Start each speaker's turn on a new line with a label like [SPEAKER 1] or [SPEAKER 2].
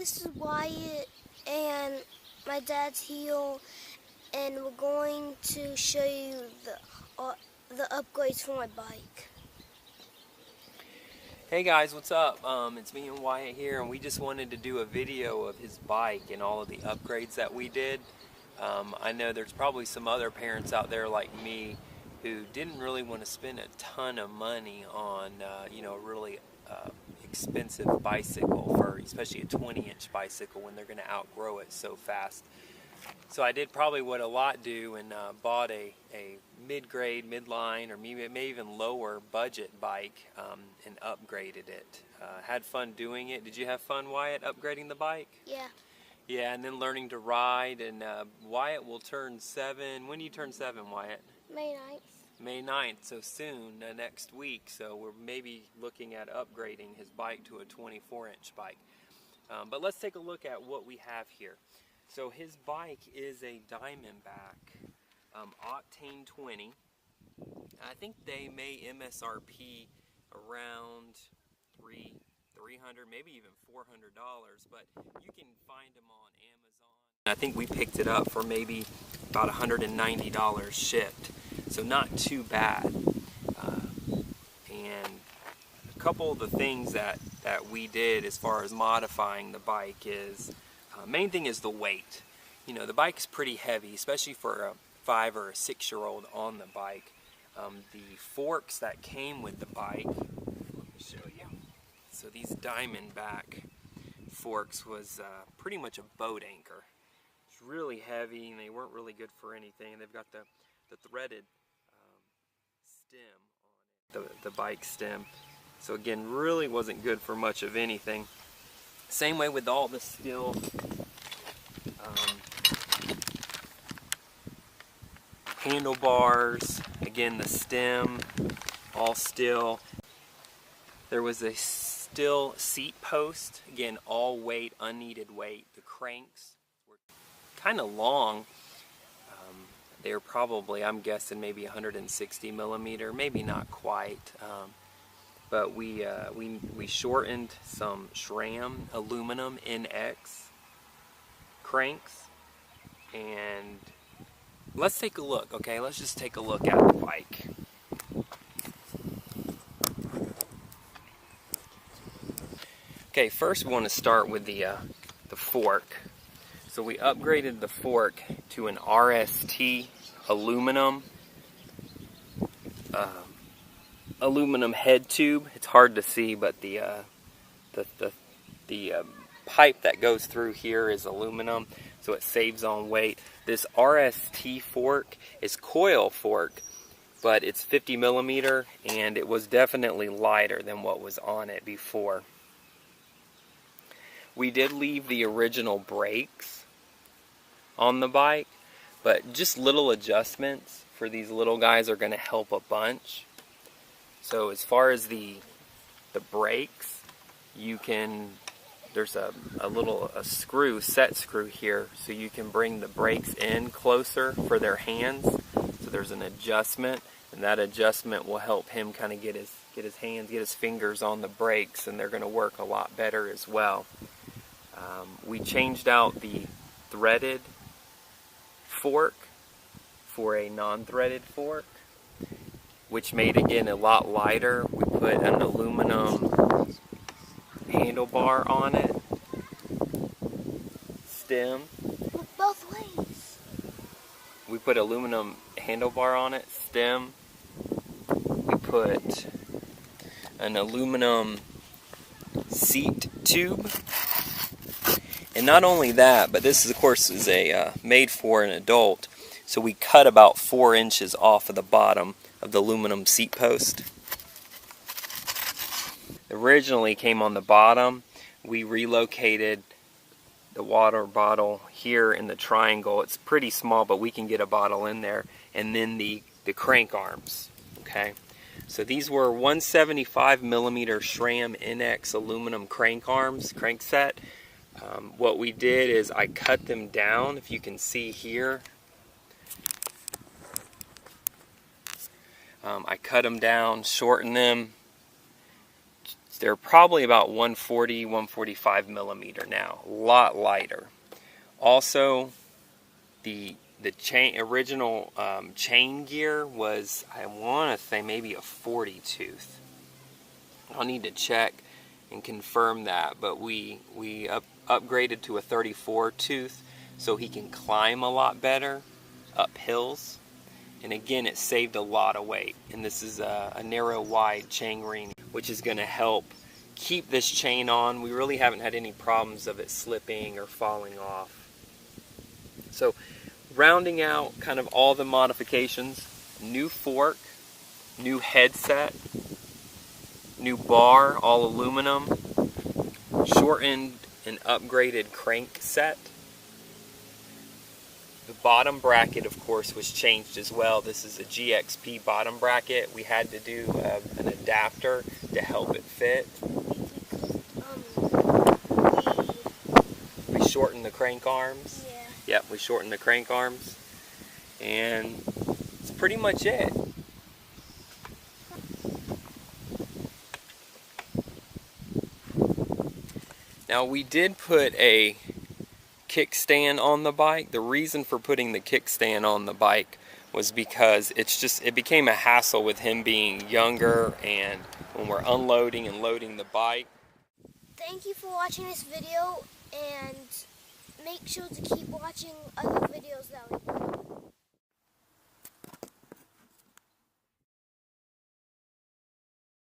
[SPEAKER 1] this is Wyatt and my dad's heel, and we're going to show you the upgrades for my bike.
[SPEAKER 2] Hey guys, what's up? It's me and Wyatt here, and we just wanted to do a video of his bike and all of the upgrades that we did. I know there's probably some other parents out there like me who didn't really want to spend a ton of money on a really expensive bicycle, for especially a 20-inch bicycle, when they're going to outgrow it so fast. So I did probably what a lot do and bought a mid-grade, midline, or maybe even lower budget bike and upgraded it. Had fun doing it. Did you have fun, Wyatt, upgrading the bike?
[SPEAKER 1] Yeah.
[SPEAKER 2] Yeah, and then learning to ride. And Wyatt will turn 7. When do you turn 7, Wyatt?
[SPEAKER 1] May 9th.
[SPEAKER 2] May 9th, so soon, next week. So we're maybe looking at upgrading his bike to a 24-inch bike. But let's take a look at what we have here. So his bike is a Diamondback Octane 20. I think they may MSRP around $300, maybe even $400, but you can find them on Amazon. I think we picked it up for maybe about $190 shipped, so not too bad. And a couple of the things that we did as far as modifying the bike is, main thing is the weight. You know, the bike's pretty heavy, especially for a 5 or a 6-year-old on the bike. The forks that came with the bike, let me show you. So these Diamondback forks was pretty much a boat anchor. It's really heavy, and they weren't really good for anything. And they've got the threaded stem on it, the bike stem. So again, really wasn't good for much of anything. Same way with all the steel handlebars. Again, the stem, all steel. There was a steel seat post. Again, all weight, unneeded weight. The cranks were kind of long. They were probably, I'm guessing, maybe 160 millimeter, maybe not quite. But we shortened some Sram aluminum NX cranks, and let's take a look. Okay, let's just take a look at the bike. Okay, first we want to start with the fork. So we upgraded the fork to an RST aluminum head tube. It's hard to see, but the pipe that goes through here is aluminum, so it saves on weight. This RST fork is coil fork, but it's 50 millimeter, and it was definitely lighter than what was on it before. We did leave the original brakes on the bike, but just little adjustments for these little guys are going to help a bunch. So as far as the brakes, there's a screw, set screw here, so you can bring the brakes in closer for their hands. So there's an adjustment, and that adjustment will help him kind of get his hands, get his fingers on the brakes, and they're going to work a lot better as well. We changed out the threaded fork for a non-threaded fork, which made, again, a lot lighter. We put an aluminum handlebar on it, stem.
[SPEAKER 1] Both ways.
[SPEAKER 2] We put aluminum handlebar on it, stem. We put an aluminum seat tube. And not only that, but this, of course, is a made for an adult. So we cut about 4 inches off of the bottom of the aluminum seat post. Originally came on the bottom. We relocated the water bottle here in the triangle. It's pretty small, but we can get a bottle in there. And then the crank arms. Okay, so these were 175 millimeter Sram NX aluminum crank arms, crankset. What we did is I cut them down, if you can see here. I cut them down, shortened them They're probably about 140, 145 millimeter now, a lot lighter. Also, the original chain gear was, I want to say, maybe a 40 tooth. I'll need to check and confirm that, but we upgraded to a 34 tooth so he can climb a lot better up hills. And again, it saved a lot of weight. And this is a narrow wide chain ring, which is going to help keep this chain on. We really haven't had any problems of it slipping or falling off. So rounding out kind of all the modifications: new fork, new headset, new bar, all aluminum, shortened and upgraded crankset. The bottom bracket, of course, was changed as well. This is a GXP bottom bracket. We had to do an adapter to help it fit. We shortened the crank arms.
[SPEAKER 1] Yeah.
[SPEAKER 2] Yep, we shortened the crank arms. And that's pretty much it. Now, we did put a kickstand on the bike. The reason for putting the kickstand on the bike was because it became a hassle with him being younger and when we're unloading and loading the bike.
[SPEAKER 1] Thank you for watching this video, and make sure to keep watching other videos that we put.